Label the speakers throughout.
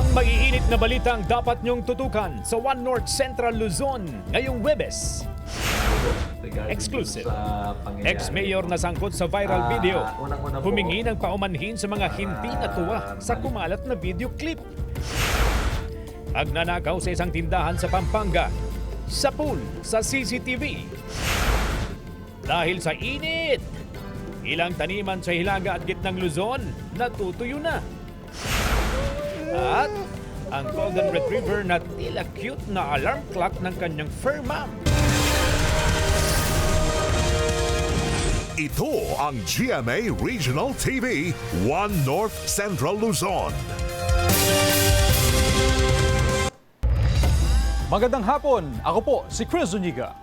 Speaker 1: Ang maiinit na balitang dapat niyong tutukan sa One North Central Luzon ngayong Webes. Exclusive. Ex-mayor na sangkot sa viral video. Humingi ng paumanhin sa mga hindi natuwa sa kumalat na video clip. Agnanakaw sa isang tindahan sa Pampanga. Sa pool sa CCTV. Dahil sa init, ilang taniman sa Hilaga at gitnang Luzon natutuyo na. At ang Golden Retriever na tila cute na alarm clock ng kanyang fur mom.
Speaker 2: Ito ang GMA Regional TV, One North Central Luzon.
Speaker 3: Magandang hapon, ako po si Chris Zuniga.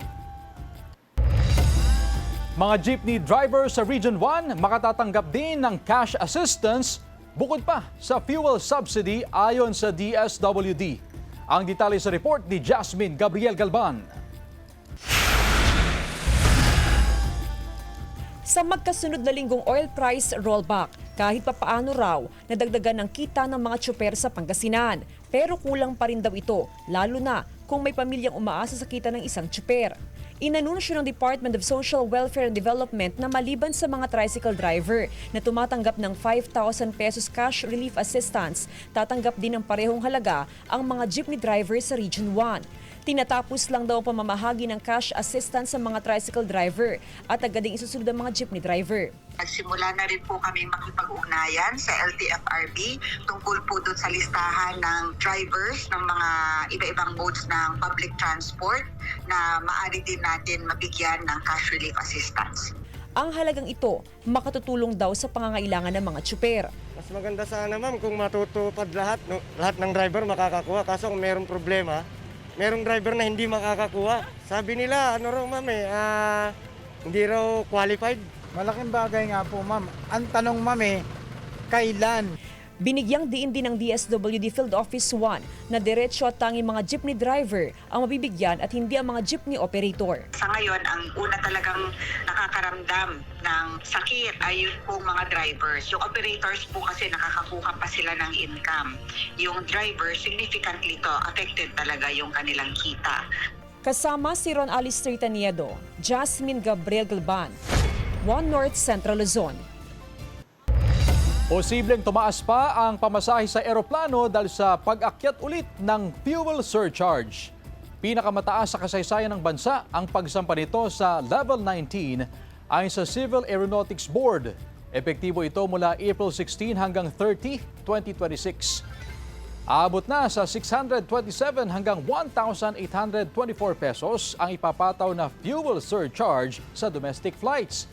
Speaker 3: Mga jeepney driver sa Region 1 makatatanggap din ng cash assistance bukod pa sa fuel subsidy ayon sa DSWD. Ang detalye sa report ni Jasmine Gabriel Galban.
Speaker 4: Sa magkasunod na linggong oil price rollback, kahit papaano raw nadagdagan ng kita ng mga tsuper sa Pangasinan. Pero kulang pa rin daw ito, lalo na kung may pamilyang umaasa sa kita ng isang tsuper. Inanunsyo ng Department of Social Welfare and Development na maliban sa mga tricycle driver na tumatanggap ng 5,000 pesos cash relief assistance, tatanggap din ng parehong halaga ang mga jeepney driver sa Region 1. Tinatapos lang daw ang pamamahagi ng cash assistance sa mga tricycle driver at agad ding isusunod ang mga jeepney driver.
Speaker 5: Nagsimula na rin po kami makipag-ugnayan sa LTFRB tungkol po doon sa listahan ng drivers ng mga iba-ibang modes ng public transport na maaari din natin mabigyan ng cash relief assistance.
Speaker 4: Ang halagang ito makatutulong daw sa pangangailangan ng mga tsuper.
Speaker 6: Mas maganda sana ma'am kung matutupad lahat, no? Lahat ng driver makakakuha. Kaso kung mayroong problema, merong driver na hindi makakakuha. Sabi nila, hindi raw qualified.
Speaker 7: Malaking bagay nga po, ma'am. Ang tanong, ma'am, kailan?
Speaker 4: Binigyang diin din ng DSWD Field Office 1 na diretsyo at tanging mga jeepney driver ang mabibigyan at hindi ang mga jeepney operator.
Speaker 5: Sa ngayon, ang una talagang nakakaramdam ng sakit ay yun pong mga drivers. Yung operators po kasi nakakakuha pa sila ng income. Yung driver, significantly to, affected talaga yung kanilang kita.
Speaker 4: Kasama si Ron Alice Niedo, Jasmine Gabriel Galban, One North Central Luzon.
Speaker 3: Posibleng tumaas pa ang pamasahe sa eroplano dahil sa pag-akyat ulit ng fuel surcharge. Pinakamataas sa kasaysayan ng bansa ang pagsampa nito sa Level 19 ayon sa Civil Aeronautics Board. Epektibo ito mula April 16 hanggang 30, 2026. Aabot na sa 627 hanggang 1,824 pesos ang ipapataw na fuel surcharge sa domestic flights.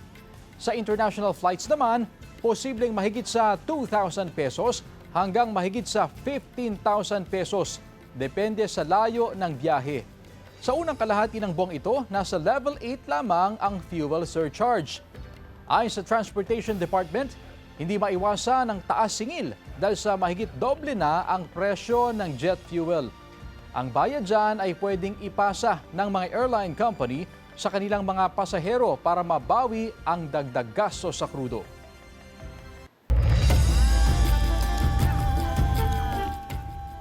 Speaker 3: Sa international flights naman, posibleng mahigit sa 2,000 pesos hanggang mahigit sa 15,000 pesos. Depende sa layo ng biyahe. Sa unang kalahati ng buwang ito, nasa level 8 lamang ang fuel surcharge. Ayon sa Transportation Department, hindi maiwasan ang taas singil dahil sa mahigit doble na ang presyo ng jet fuel. Ang bayad dyan ay pwedeng ipasa ng mga airline company sa kanilang mga pasahero para mabawi ang dagdag gasto sa krudo.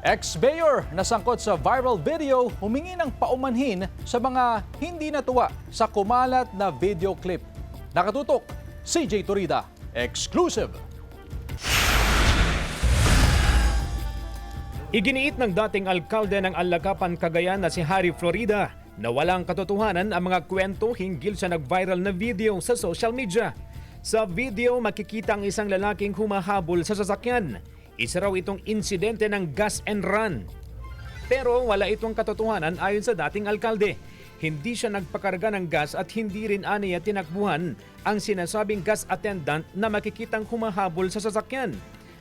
Speaker 3: Ex-mayor na sangkot sa viral video humingi ng paumanhin sa mga hindi natuwa sa kumalat na video clip. Nakatutok, CJ Torida, exclusive.
Speaker 1: Iginiit ng dating alkalde ng Alakapan, Cagayan na si Harry Florida na walang katotohanan ang mga kwento hinggil sa nag-viral na video sa social media. Sa video, makikita ang isang lalaking humahabol sa sasakyan. Isa raw itong insidente ng gas and run. Pero wala itong katotohanan ayon sa dating alkalde. Hindi siya nagpakarga ng gas at hindi rin aniya tinakbuhan ang sinasabing gas attendant na makikitang humahabol sa sasakyan.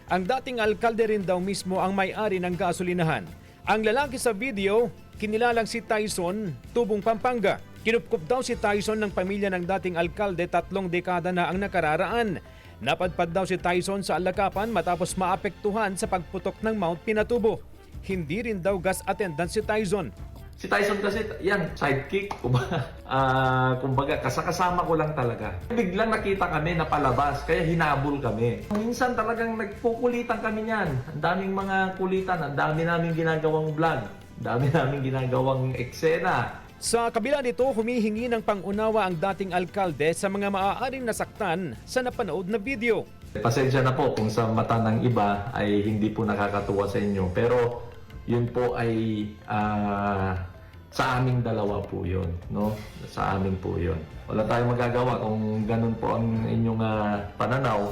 Speaker 1: Ang dating alkalde rin daw mismo ang may-ari ng gasolinahan. Ang lalaki sa video, kinilalang si Tyson, Tubong, Pampanga. Kinupkup daw si Tyson ng pamilya ng dating alkalde 3 dekada na ang nakararaan. Napadpad daw si Tyson sa Alakapan matapos maapektuhan sa pagputok ng Mount Pinatubo. Hindi rin daw gas attendant si Tyson.
Speaker 8: Si Tyson kasi, yan, sidekick, kumbaga, kasama ko lang talaga. Biglang nakita kami na palabas, kaya hinabol kami. Minsan talagang nagkukulitan kami niyan. Ang daming mga kulitan, ang dami namin ginagawang vlog, ang dami namin ginagawang eksena.
Speaker 1: Sa kabila nito, humihingi ng pangunawa ang dating alkalde sa mga maaaring nasaktan sa napanood na video.
Speaker 8: Pasensya na po kung sa mata ng iba ay hindi po nakakatuwa sa inyo. Pero yun po ay sa aming dalawa po yun. No? Sa amin po yun. Wala tayong magagawa kung ganun po ang inyong pananaw.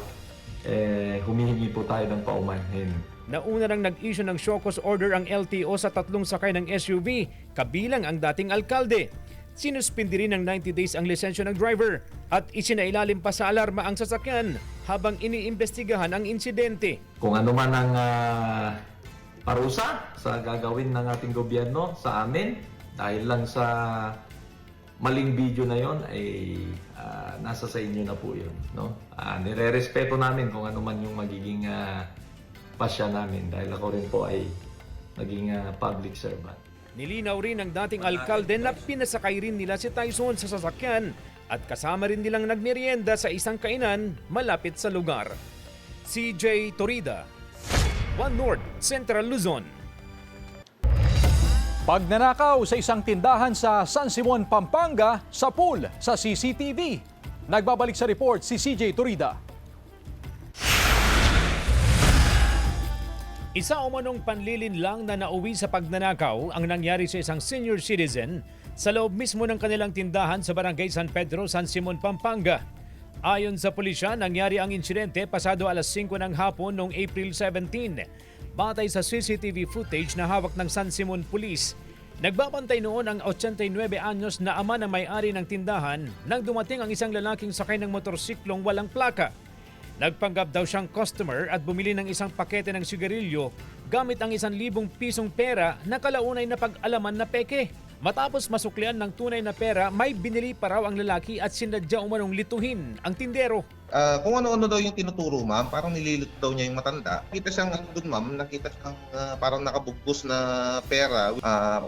Speaker 8: Humihingi po tayo ng paumanhin.
Speaker 1: Nauna nang nag-issue ng show cause order ang LTO sa 3 sakay ng SUV, kabilang ang dating alkalde. Sinuspindi rin ng 90 days ang lisensya ng driver at isinailalim pa sa alarma ang sasakyan habang iniimbestigahan ang insidente.
Speaker 8: Kung ano man ang parusa sa gagawin ng ating gobyerno sa amin, dahil lang sa maling video na yon ay nasa sa inyo na po yun. No? Nire-respeto namin kung ano man yung magiging pasya namin dahil ako rin po ay naging public servant.
Speaker 1: Nilinaw rin ng dating alkalde na pinasakay rin nila si Tyson sa sasakyan at kasama rin nilang nagmerienda sa isang kainan malapit sa lugar. CJ Torida, One North, Central Luzon.
Speaker 3: Pagnanakaw sa isang tindahan sa San Simon, Pampanga, sa pool sa CCTV. Nagbabalik sa report si CJ Torida.
Speaker 1: Isa umanong panlilin lang na nauwi sa pagnanakaw ang nangyari sa isang senior citizen sa loob mismo ng kanilang tindahan sa Barangay San Pedro, San Simon, Pampanga. Ayon sa pulisya, nangyari ang insidente pasado alas 5 ng hapon noong April 17. Batay sa CCTV footage na hawak ng San Simon Police, nagbabantay noon ang 89 anyos na ama ng may-ari ng tindahan nang dumating ang isang lalaking sakay ng motorsiklong walang plaka. Nagpanggap daw siyang customer at bumili ng isang pakete ng sigarilyo gamit ang 1,000 pisong pera na kalaunay na pag-alaman na peke. Matapos masuklian ng tunay na pera, may binili pa raw ang lalaki at sinadya umanong lituhin ang tindero.
Speaker 9: Kung ano-ano daw yung tinuturo, ma'am, parang nililito daw niya yung matanda. Nakita siyang doon, ma'am, nakita siyang parang nakabugkos na pera.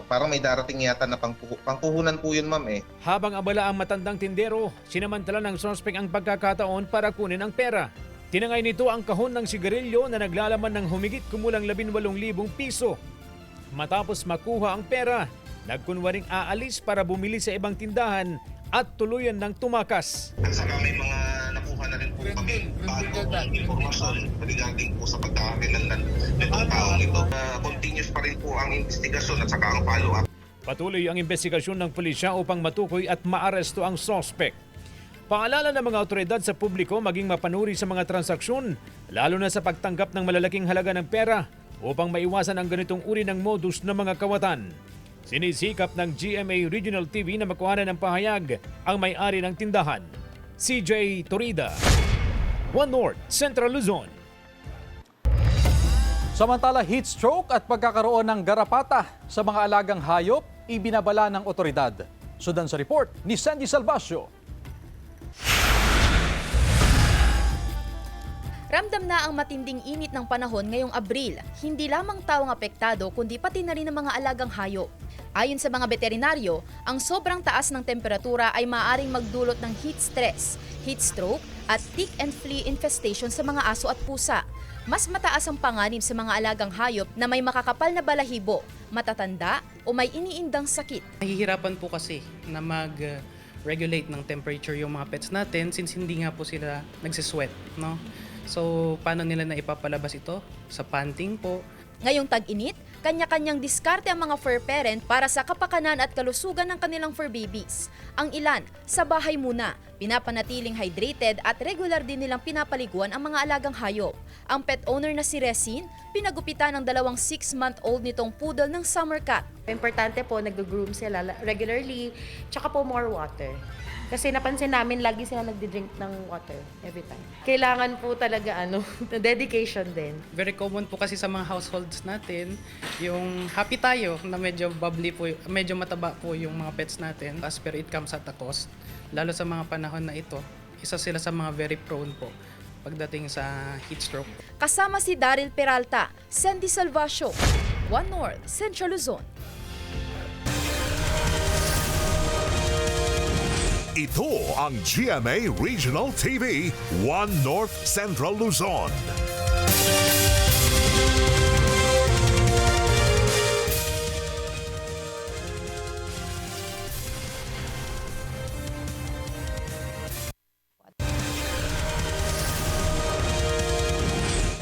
Speaker 9: Parang may darating yata na pangpuhunan po yun, ma'am eh.
Speaker 1: Habang abala ang matandang tindero, sinamantala ng suspect ang pagkakataon para kunin ang pera. Tinangay nito ang kahon ng sigarilyo na naglalaman ng humigit kumulang 18,000 piso. Matapos makuha ang pera, nagkunwaring aalis para bumili sa ibang tindahan at tuluyan ng tumakas.
Speaker 9: At saka may mga nakuha na rin po kami bagong informasyon regarding po sa pagkakakilan nitong taong ito. Continuous pa rin po ang investigasyon at saka ang follow-up.
Speaker 1: Patuloy ang investigasyon ng pulisya upang matukoy at maaresto ang suspect. Paalala ng mga otoridad sa publiko maging mapanuri sa mga transaksyon, lalo na sa pagtanggap ng malalaking halaga ng pera upang maiwasan ang ganitong uri ng modus ng mga kawatan. Sinisikap ng GMA Regional TV na makuhanan ng pahayag ang may-ari ng tindahan. CJ Torida, One North, Central Luzon.
Speaker 3: Samantala, heat stroke at pagkakaroon ng garapata sa mga alagang hayop ibinabala ng otoridad. Sundan sa report ni Sandy Salvacio.
Speaker 10: Ramdam na ang matinding init ng panahon ngayong Abril. Hindi lamang tao ang apektado kundi pati na rin ang mga alagang hayop. Ayon sa mga veterinaryo, ang sobrang taas ng temperatura ay maaaring magdulot ng heat stress, heat stroke at tick and flea infestation sa mga aso at pusa. Mas mataas ang panganib sa mga alagang hayop na may makakapal na balahibo, matatanda o may iniindang sakit.
Speaker 11: Nahihirapan po kasi na mag-regulate ng temperature yung mga pets natin since hindi nga po sila nagsisweat, no? So, paano nila na ipapalabas ito? Sa panting po.
Speaker 10: Ngayong tag-init, kanya-kanyang diskarte ang mga fur parent para sa kapakanan at kalusugan ng kanilang fur babies. Ang ilan, sa bahay muna, pinapanatiling hydrated at regular din nilang pinapaliguan ang mga alagang hayop. Ang pet owner na si Resin, pinagupitan ng 2 6-month-old nitong poodle ng summer cat.
Speaker 12: Importante po, nag-groom sila regularly, tsaka po more water. Kasi napansin namin, lagi sila nagdi-drink ng water every time. Kailangan po talaga, dedication din.
Speaker 11: Very common po kasi sa mga households natin, yung happy tayo na medyo bubbly po, medyo mataba po yung mga pets natin. Pero it comes at a cost. Lalo sa mga panahon na ito, isa sila sa mga very prone po pagdating sa heat stroke.
Speaker 10: Kasama si Daryl Peralta, Sandy Salvacio, One North, Central Luzon.
Speaker 2: Ito ang GMA Regional TV 1 North Central Luzon.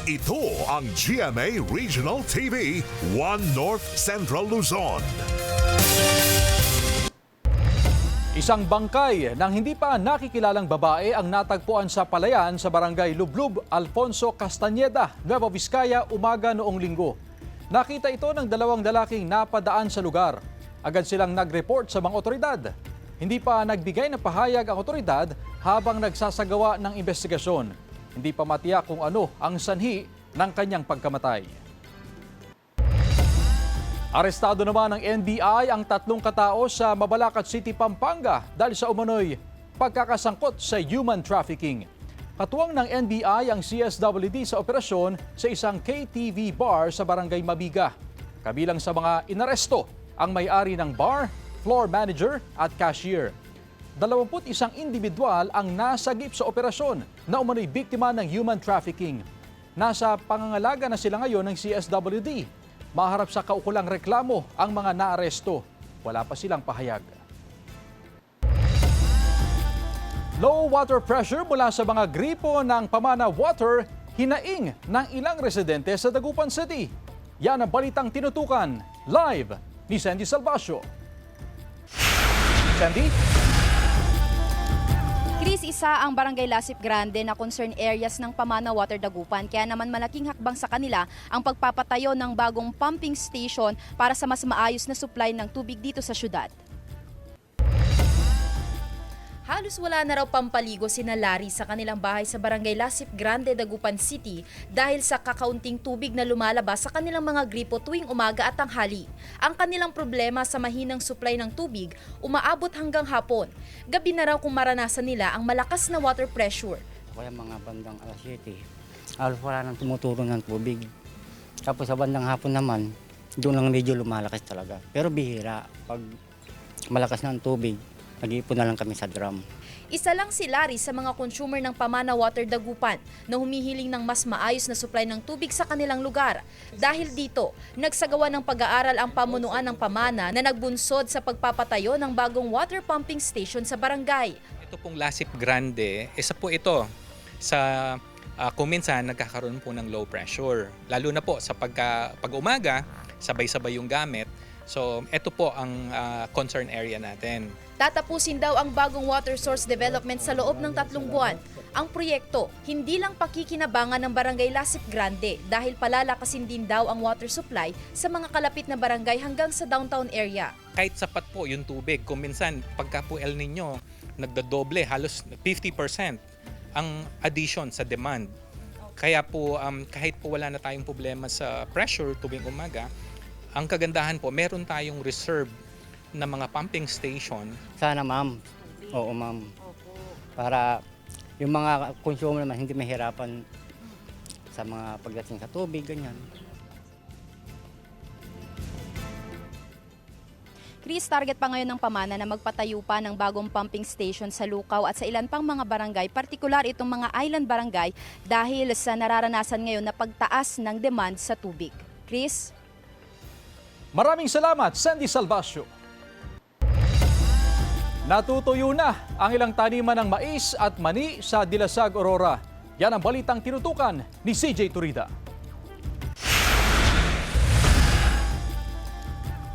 Speaker 2: Ito ang GMA Regional TV 1 North Central Luzon.
Speaker 3: Isang bangkay ng hindi pa nakikilalang babae ang natagpuan sa palayan sa barangay Lublub, Alfonso Castañeda, Nueva Vizcaya, umaga noong linggo. Nakita ito ng dalawang lalaking napadaan sa lugar. Agad silang nag-report sa mga otoridad. Hindi pa nagbigay ng pahayag ang otoridad habang nagsasagawa ng investigasyon. Hindi pa matiyak kung ano ang sanhi ng kanyang pagkamatay. Arestado naman ng NBI ang 3 katao sa Mabalacat City, Pampanga dahil sa umano'y pagkakasangkot sa human trafficking. Katuwang ng NBI ang CSWD sa operasyon sa isang KTV bar sa Barangay Mabiga. Kabilang sa mga inaresto ang may-ari ng bar, floor manager at cashier. 21 individual ang nasagip sa operasyon na umano'y biktima ng human trafficking. Nasa pangangalaga na sila ngayon ng CSWD. Maharap sa kaukulang reklamo ang mga naaresto. Wala pa silang pahayag. Low water pressure mula sa mga gripo ng Pamana Water hinaing ng ilang residente sa Dagupan City. Yan ang balitang tinutukan live ni Sandy Salvacio. Sandy?
Speaker 10: Chris, isa ang Barangay Lasip Grande na concern areas ng Pamana Water Dagupan, kaya naman malaking hakbang sa kanila ang pagpapatayo ng bagong pumping station para sa mas maayos na supply ng tubig dito sa syudad. Halos wala na raw pampaligo sina Larry sa kanilang bahay sa Barangay Lasip Grande, Dagupan City dahil sa kakaunting tubig na lumalabas sa kanilang mga gripo tuwing umaga at tanghali. Ang kanilang problema sa mahinang supply ng tubig umaabot hanggang hapon. Gabi na raw kung maranasan nila ang malakas na water pressure.
Speaker 13: Kaya mga bandang alas 7, halos wala nang tumuturo ng tubig. Tapos sa bandang hapon naman, doon lang medyo lumalakas talaga. Pero bihira, pag malakas na ang tubig, nag-iipon na lang kami sa drum.
Speaker 10: Isa lang si Larry sa mga consumer ng Pamana Water Dagupan na humihiling ng mas maayos na supply ng tubig sa kanilang lugar. Dahil dito, nagsagawa ng pag-aaral ang pamunuan ng Pamana na nagbunsod sa pagpapatayo ng bagong water pumping station sa barangay.
Speaker 14: Ito pong Lasip Grande, isa po ito sa kung minsan nagkakaroon po ng low pressure. Lalo na po sa pag umaga, sabay-sabay yung gamit. So, ito po ang concern area natin.
Speaker 10: Tatapusin daw ang bagong water source development sa loob ng 3 buwan. Ang proyekto, hindi lang pakikinabangan ng Barangay Lasip Grande dahil palalakasin din daw ang water supply sa mga kalapit na barangay hanggang sa downtown area.
Speaker 14: Kahit sapat po yung tubig, kung minsan pagka po El Nino, nagdadoble, halos 50% ang addition sa demand. Kaya po kahit po wala na tayong problema sa pressure tuwing umaga, ang kagandahan po, meron tayong reserve na mga pumping station.
Speaker 13: Sana ma'am, oo ma'am, para yung mga consumer naman hindi mahirapan sa mga pagdating sa tubig, ganyan.
Speaker 10: Chris, target pa ngayon ng Pamana na magpatayo pa ng bagong pumping station sa Lukaw at sa ilan pang mga barangay, partikular itong mga island barangay dahil sa nararanasan ngayon na pagtaas ng demand sa tubig. Chris?
Speaker 3: Maraming salamat, Sandy Salvacio. Natutuyo na ang ilang taniman ng mais at mani sa Dilasag, Aurora. Yan ang balitang tinutukan ni CJ Turida.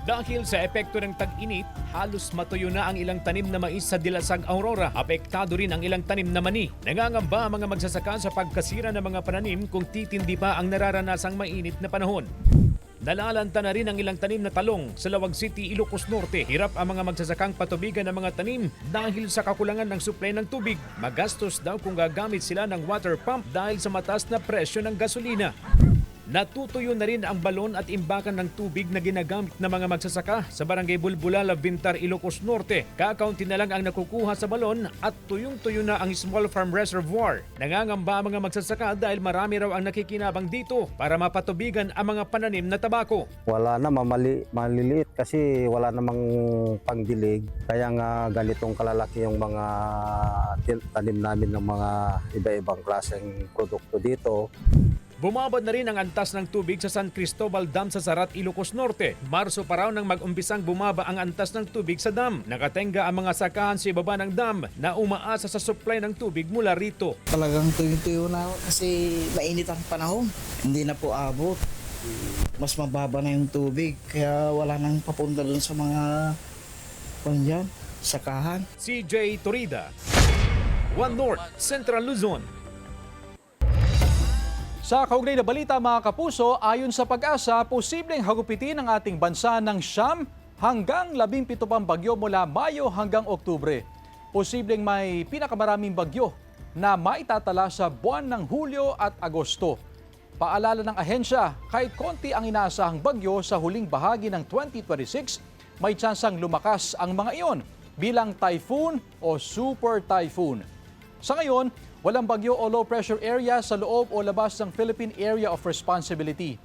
Speaker 1: Dahil sa epekto ng tag-init, halos matuyo na ang ilang tanim na mais sa Dilasag, Aurora. Apektado rin ang ilang tanim na mani. Nangangamba ang mga magsasaka sa pagkasira ng mga pananim kung titindi pa ang nararanasang mainit na panahon. Nalalanta na rin ang ilang tanim na talong sa Lawag City, Ilocos Norte. Hirap ang mga magsasakang patubigan ng mga tanim dahil sa kakulangan ng supply ng tubig. Magastos daw kung gagamit sila ng water pump dahil sa mataas na presyo ng gasolina. Natutuyo na rin ang balon at imbakan ng tubig na ginagamit ng mga magsasaka sa barangay Bulbulala, Bintar, Ilocos Norte. Kakaunti na lang ang nakukuha sa balon at tuyong-tuyo na ang small farm reservoir. Nangangamba ang mga magsasaka dahil marami raw ang nakikinabang dito para mapatubigan ang mga pananim na tabako.
Speaker 15: Wala na, maliliit kasi wala namang pangdilig. Kaya nga ganitong kalalaki yung mga tanim namin ng mga iba-ibang klaseng produkto dito.
Speaker 1: Bumabad na rin ang antas ng tubig sa San Cristobal Dam sa Sarat, Ilocos Norte. Marso pa raw nang mag-umpisang bumaba ang antas ng tubig sa dam. Nakatenga ang mga sakahan sa ibaba ng dam na umaasa sa supply ng tubig mula rito.
Speaker 16: Talagang tuyo-tuyo na kasi mainit ang panahon. Hindi na po abot. Mas mababa na yung tubig kaya wala nang papunta dun sa mga sakahan.
Speaker 1: CJ Torida, One North, Central Luzon.
Speaker 3: Sa kaugnay na balita mga kapuso, ayon sa Pag-asa, posibleng hagupitin ang ating bansa ng 9 hanggang 17 pang bagyo mula Mayo hanggang Oktubre. Posibleng may pinakamaraming bagyo na maitatala sa buwan ng Hulyo at Agosto. Paalala ng ahensya, kahit konti ang inaasahang bagyo sa huling bahagi ng 2026, may tsansang lumakas ang mga iyon bilang typhoon o super typhoon. Sa ngayon, walang bagyo o low pressure area sa loob o labas ng Philippine Area of Responsibility.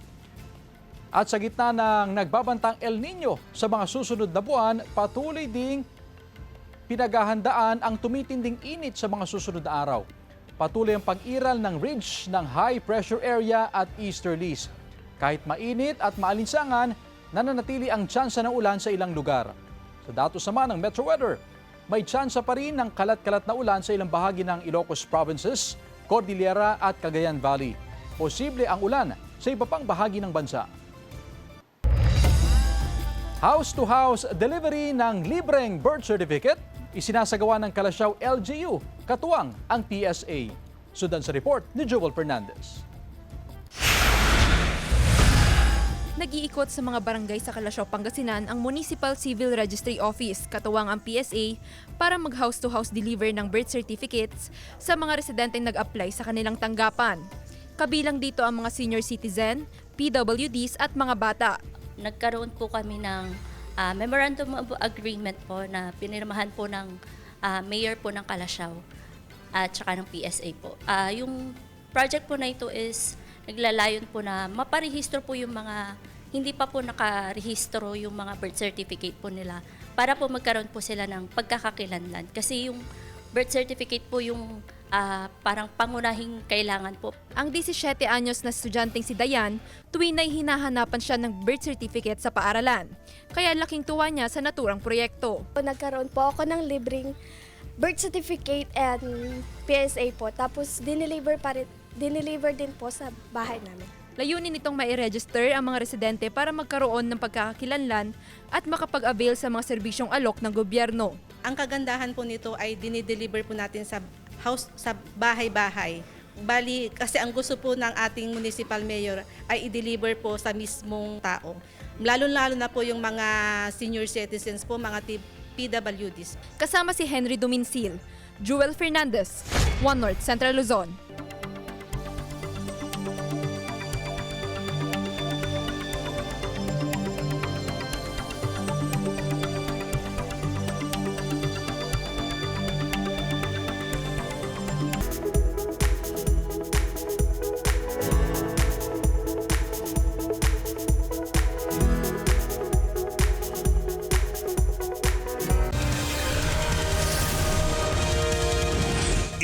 Speaker 3: At sa gitna ng nagbabantang El Nino sa mga susunod na buwan, patuloy ding pinaghahandaan ang tumitinding init sa mga susunod na araw. Patuloy ang pag-iral ng ridge ng high pressure area at easterlies. Kahit mainit at maalinsangan, nananatili ang tsansa ng ulan sa ilang lugar. Sa datos naman ng Metro Weather, may tsansa pa rin ng kalat-kalat na ulan sa ilang bahagi ng Ilocos Provinces, Cordillera at Cagayan Valley. Posible ang ulan sa iba pang bahagi ng bansa. House-to-house delivery ng libreng birth certificate isinasagawa ng Calasiao LGU, katuwang ang PSA. Sundan sa report ni Joel Fernandez.
Speaker 17: Nag-iikot sa mga barangay sa Calasiao, Pangasinan ang Municipal Civil Registry Office, katuwang ang PSA, para mag-house-to-house deliver ng birth certificates sa mga residenteng nag-apply sa kanilang tanggapan. Kabilang dito ang mga senior citizen, PWDs at mga bata.
Speaker 18: Nagkaroon po kami ng Memorandum of Agreement po na pinirmahan po ng Mayor po ng Calasiao at saka ng PSA po. Yung project po na ito is naglalayon po na maparehistro po yung mga hindi pa po nakarehistro yung mga birth certificate po nila para po magkaroon po sila ng pagkakakilanlan. Kasi yung birth certificate po yung parang pangunahing kailangan po.
Speaker 17: Ang 17 anyos na estudyanteng si Dayan, tuwing ay hinahanapan siya ng birth certificate sa paaralan. Kaya laking tuwa niya sa naturang proyekto.
Speaker 19: Nagkaroon po ako ng libreng birth certificate and PSA po. Tapos dineliver din po sa bahay namin.
Speaker 17: Layunin nitong mai-register ang mga residente para magkaroon ng pagkakakilanlan at makapag-avail sa mga serbisyong alok ng gobyerno.
Speaker 20: Ang kagandahan po nito ay dinideliver po natin sa bahay-bahay. Bali, kasi ang gusto po ng ating municipal mayor ay i-deliver po sa mismong tao. Lalo-lalo na po yung mga senior citizens po, mga PWDs.
Speaker 17: Kasama si Henry Duminsil, Joel Fernandez, One North, Central Luzon.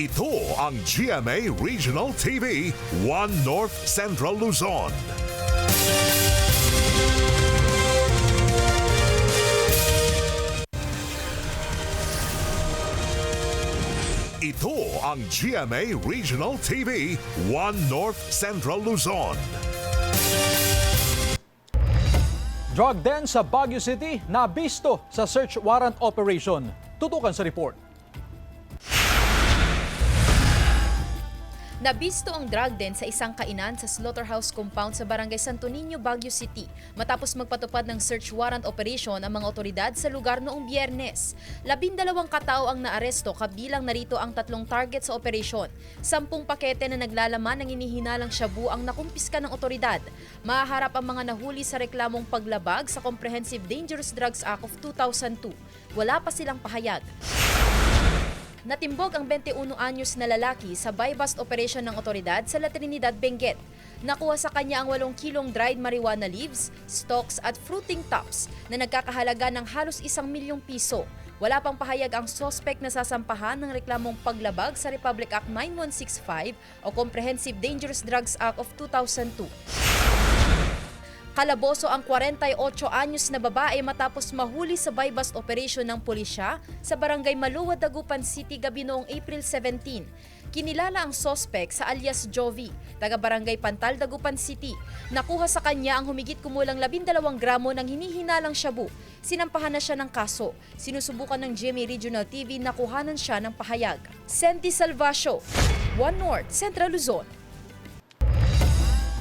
Speaker 2: Ito ang GMA Regional TV, One North Central Luzon. Ito ang GMA Regional TV, One North Central Luzon.
Speaker 3: Drug den sa Baguio City na bisto sa search warrant operation. Tutukan sa report.
Speaker 10: Nabisto ang drug den sa isang kainan sa slaughterhouse compound sa Barangay Santo Niño, Baguio City matapos magpatupad ng search warrant operation ang mga otoridad sa lugar noong Biyernes. 12 katao ang naaresto, kabilang narito ang 3 target sa operasyon. 10 pakete na naglalaman ng inihinalang shabu ang nakumpiska ng otoridad. Mahaharap ang mga nahuli sa reklamong paglabag sa Comprehensive Dangerous Drugs Act of 2002. Wala pa silang pahayag. Natimbog ang 21 anyos na lalaki sa buy-bust operation ng otoridad sa La Trinidad, Benguet. Nakuha sa kanya ang 8 kilong dried marijuana leaves, stalks at fruiting tops na nagkakahalaga ng halos 1 milyong piso. Wala pang pahayag ang suspect na sasampahan ng reklamong paglabag sa Republic Act 9165 o Comprehensive Dangerous Drugs Act of 2002. Kalaboso ang 48 anyos na babae matapos mahuli sa buy-bust operation ng pulisya sa Barangay Maluwa, Dagupan City gabi noong April 17. Kinilala ang suspect sa alias Jovi, taga-Barangay Pantal, Dagupan City. Nakuha sa kanya ang humigit kumulang 12 gramo ng hinihinalang shabu. Sinampahan na siya ng kaso. Sinusubukan ng GMA Regional TV na kuhanan siya ng pahayag. Senti Salvacio, One North, Central Luzon.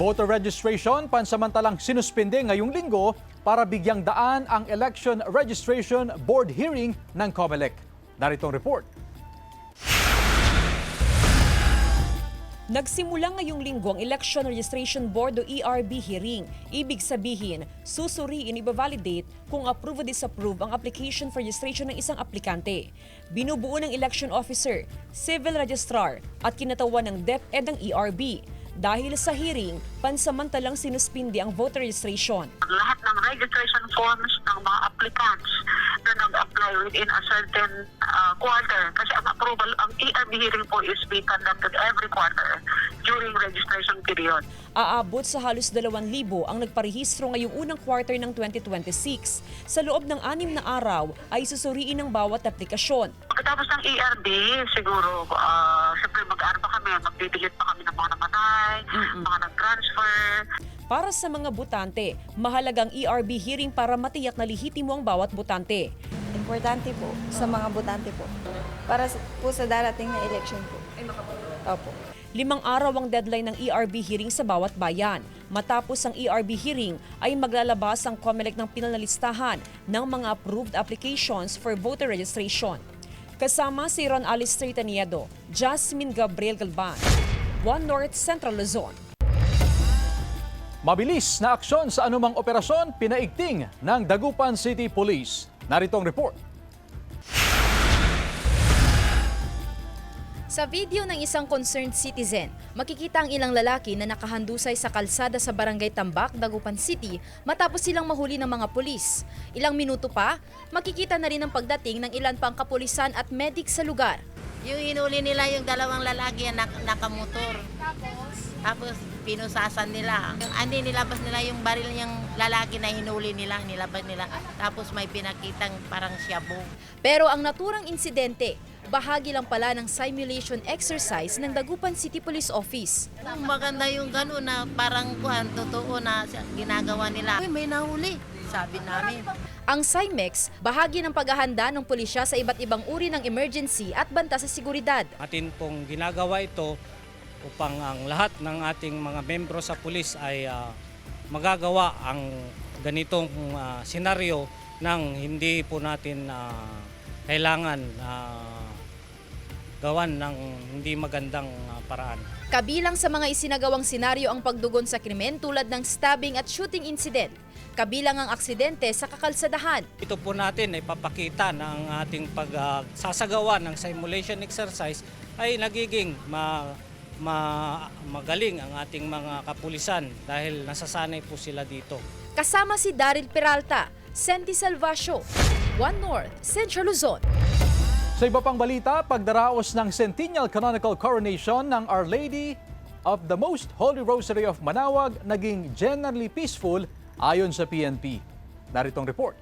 Speaker 3: Voter registration pansamantalang sinuspinde ngayong linggo para bigyang daan ang Election Registration Board hearing ng COMELEC. Narito ang report.
Speaker 4: Nagsimula ngayong linggo ang Election Registration Board o ERB hearing. Ibig sabihin, susuriin, i-validate kung approve o disapprove ang application for registration ng isang aplikante. Binubuo ng election officer, civil registrar at kinatawan ng DepEd ng ERB. Dahil sa hearing, pansamantalang sinuspindi ang voter registration.
Speaker 5: Lahat ng registration forms ng mga applicants na nag-apply within a certain quarter, kasi ang approval, ang ERB hearing po is being conducted every quarter during registration period.
Speaker 4: Aabot sa halos 2,000 ang nagparehistro ngayong unang quarter ng 2026. Sa loob ng 6 na araw ay susuriin ang bawat aplikasyon.
Speaker 5: Pagkatapos ng ERB, siguro, siyempre mag-aano pa kami, magbibilit pa kami ng mga namatay, mga nag-transfer.
Speaker 4: Para sa mga botante, mahalagang ERB hearing para matiyak na lehitimo ang bawat botante.
Speaker 21: Importante po sa mga botante po. Para po sa darating na election po. Opo.
Speaker 4: 5 araw ang deadline ng ERB hearing sa bawat bayan. Matapos ang ERB hearing ay maglalabas ang COMELEC ng pinal na listahan ng mga approved applications for voter registration. Kasama si Ron Alistair Taniedo, Jasmine Gabriel Galban, One North, Central Luzon.
Speaker 3: Mabilis na aksyon sa anumang operasyon pinaigting ng Dagupan City Police. Narito ang report.
Speaker 10: Sa video ng isang concerned citizen, makikita ang ilang lalaki na nakahandusay sa kalsada sa Barangay Tambak, Dagupan City matapos silang mahuli ng mga pulis. Ilang minuto pa, makikita na rin ang pagdating ng ilan pang kapulisan at medic sa lugar.
Speaker 22: Yung hinuli nila yung 2 lalaki na nakamotor. Tapos pinusasan nila. Nilabas nila yung baril yung lalaki na hinuli nila, nilabas nila. Tapos may pinakitang parang shabu.
Speaker 10: Pero ang naturang insidente, bahagi lang pala ng simulation exercise ng Dagupan City Police Office.
Speaker 22: Maganda yung gano'n na parang totoo na ginagawa nila. May nahuli, sabi namin.
Speaker 10: Ang CIMEX, bahagi ng paghahanda ng pulisya sa iba't ibang uri ng emergency at banta sa seguridad.
Speaker 23: Atin pong ginagawa ito upang ang lahat ng ating mga membro sa pulis ay magagawa ang ganitong senaryo nang hindi po natin kailangan gawan ng hindi magandang paraan.
Speaker 10: Kabilang sa mga isinagawang senaryo ang pagdugon sa krimen tulad ng stabbing at shooting incident. Kabilang ang aksidente sa kakalsadahan.
Speaker 23: Ito po natin ay papakita na ang ating pagsasagawa ng simulation exercise ay nagiging magaling ang ating mga kapulisan dahil nasasanay po sila dito.
Speaker 10: Kasama si Daryl Peralta, Senti Salvacio, One North, Central Luzon.
Speaker 3: Sa iba pang balita, pagdaraos ng Centennial Canonical Coronation ng Our Lady of the Most Holy Rosary of Manaoag naging generally peaceful ayon sa PNP. Narito ang report.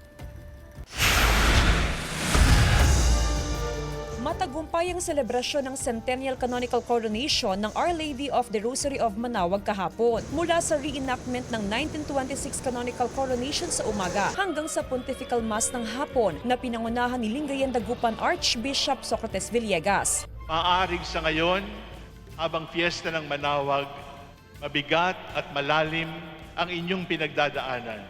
Speaker 4: Matagumpay ang selebrasyon ng Centennial Canonical Coronation ng Our Lady of the Rosary of Manaoag kahapon. Mula sa reenactment ng 1926 Canonical Coronation sa umaga hanggang sa Pontifical Mass ng hapon na pinangunahan ni Lingayen Dagupan Archbishop Socrates Villegas.
Speaker 24: Maaring sa ngayon
Speaker 6: habang fiesta ng Manawag, mabigat at malalim ang inyong pinagdadaanan.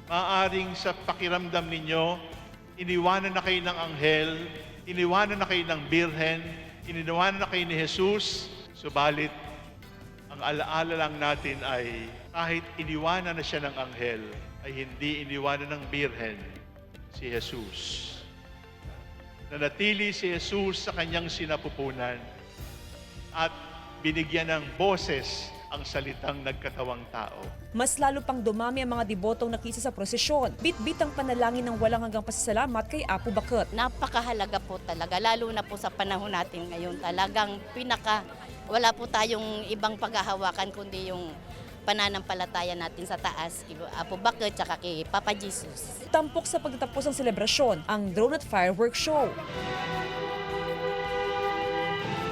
Speaker 6: Maaaring sa pakiramdam ninyo, iniwanan na kayo ng anghel, iniwanan na kayo ng birhen, iniwanan na kayo ni Jesus, subalit ang alaala lang natin ay kahit iniwanan na siya ng anghel, ay hindi iniwanan ng birhen si Jesus. Nanatili si Jesus sa kanyang sinapupunan at binigyan ng boses ang salitang nagkatawang tao.
Speaker 4: Mas lalo pang dumami ang mga debotong nakisa sa prosesyon. Bit-bit ang panalangin ng walang hanggang pasasalamat kay Apo Bakut.
Speaker 7: Napakahalaga po talaga, lalo na po sa panahon natin ngayon. Talagang wala po tayong ibang paghahawakan kundi yung pananampalataya natin sa taas, Apo Bakut, tsaka kay Papa Jesus.
Speaker 4: Tampok sa pagtatapos ng selebrasyon, ang drone at fireworks show.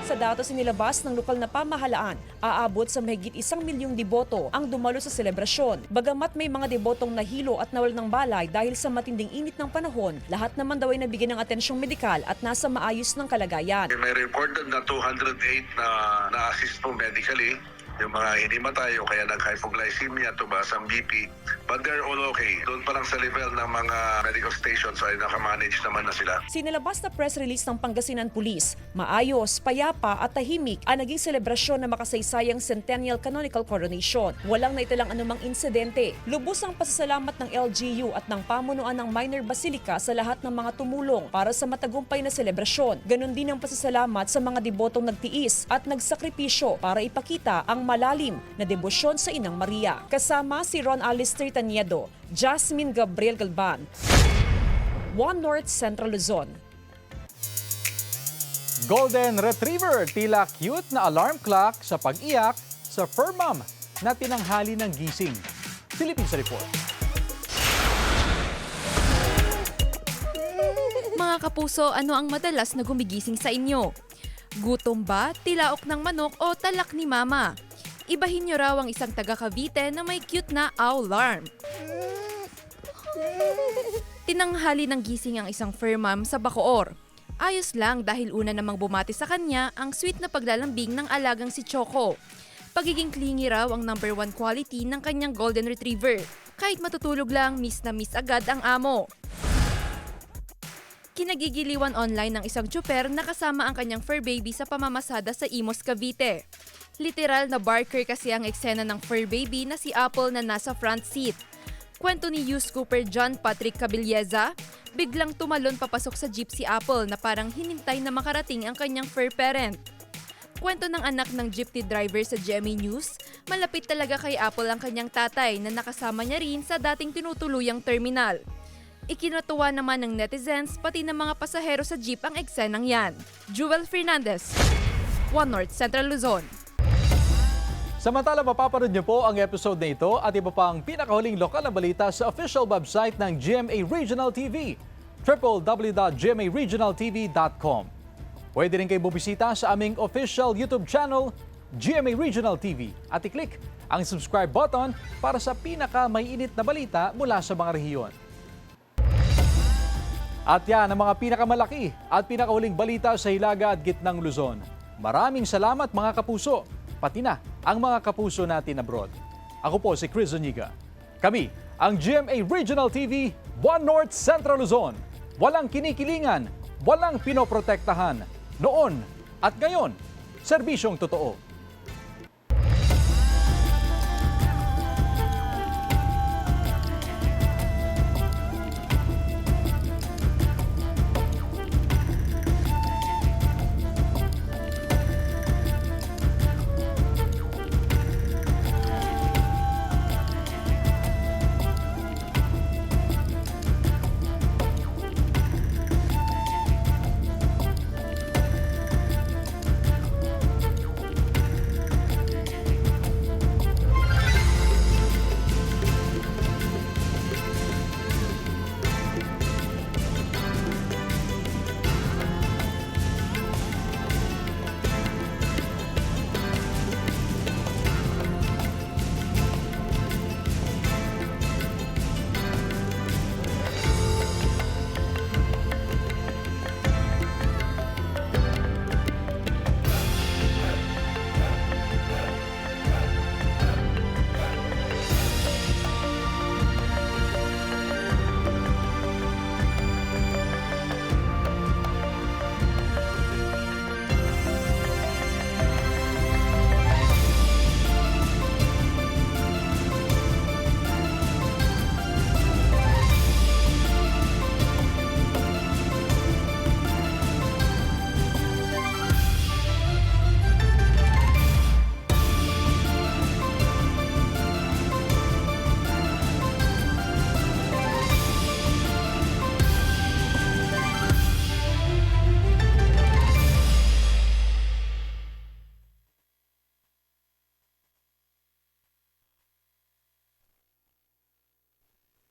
Speaker 4: Sa datos inilabas ng lokal na pamahalaan, aabot sa mahigit 1 milyong deboto ang dumalo sa selebrasyon. Bagamat may mga debotong nahilo at nawalan ng balay dahil sa matinding init ng panahon, lahat naman daw ay nabigyan ng atensyong medikal at nasa maayos ng kalagayan.
Speaker 8: May reported na 208 na na-assist po medically. Yung mga hinimatay o kaya nag-hypoglycemia, tumaas ang BP. But they're all okay. Doon pa lang sa level ng mga medical stations ay nakamanage naman na sila.
Speaker 4: Sinilabas na press release ng Pangasinan Police, maayos, payapa at tahimik ang naging selebrasyon ng makasaysayang Centennial Canonical Coronation. Walang naitalang anumang insidente. Lubos ang pasasalamat ng LGU at ng pamunuan ng Minor Basilica sa lahat ng mga tumulong para sa matagumpay na selebrasyon. Ganon din ang pasasalamat sa mga debotong nagtiis at nagsakripisyo para ipakita ang malalim na debosyon sa Inang Maria. Kasama si Ron Alistair Taniedo, Jasmine Gabriel Galban, One North Central Luzon.
Speaker 3: Golden Retriever, tila cute na alarm clock sa pag-iyak sa fur mom na tinanghali ng gising. Philippines Report.
Speaker 17: Mga kapuso, ano ang madalas na gumigising sa inyo? Gutom ba, tilaok ng manok o talak ni mama? Ibahin niyo raw ang isang taga Cavite na may cute na alarm. Tinanghali ng gising ang isang fur mom sa Bacoor. Ayos lang dahil una namang bumati sa kanya ang sweet na paglalambing ng alagang si Choco. Pagiging clingy raw ang number 1 quality ng kanyang Golden Retriever. Kahit matutulog lang, miss na miss agad ang amo. Kinagigiliwan online ng isang tsuper na kasama ang kanyang fur baby sa pamamasada sa Imos, Cavite. Literal na barker kasi ang eksena ng fur baby na si Apple na nasa front seat. Kwento ni Youth Cooper John Patrick Cabilleza, biglang tumalon papasok sa jeep si Apple na parang hinintay na makarating ang kanyang fur parent. Kwento ng anak ng jeepney driver sa GMA News, malapit talaga kay Apple ang kanyang tatay na nakasama niya rin sa dating tinutuluyang terminal. Ikinatuwa naman ng netizens pati ng mga pasahero sa jeep ang eksenang yan. Jewel Fernandez, One North Central Luzon.
Speaker 3: Samantala, mapapanood niyo po ang episode na ito at iba pang pinakahuling lokal na balita sa official website ng GMA Regional TV, www.gmaregionaltv.com. Pwede rin kayo bumisita sa aming official YouTube channel, GMA Regional TV, at i-click ang subscribe button para sa pinaka-maiinit na balita mula sa mga rehiyon. At yan ang mga pinakamalaki at pinakahuling balita sa Hilaga at Gitnang Luzon. Maraming salamat mga kapuso, pati na ang mga kapuso natin abroad. Ako po si Chris Zuniga. Kami ang GMA Regional TV, One North Central Luzon. Walang kinikilingan, walang pinoprotektahan. Noon at ngayon, serbisyong totoo.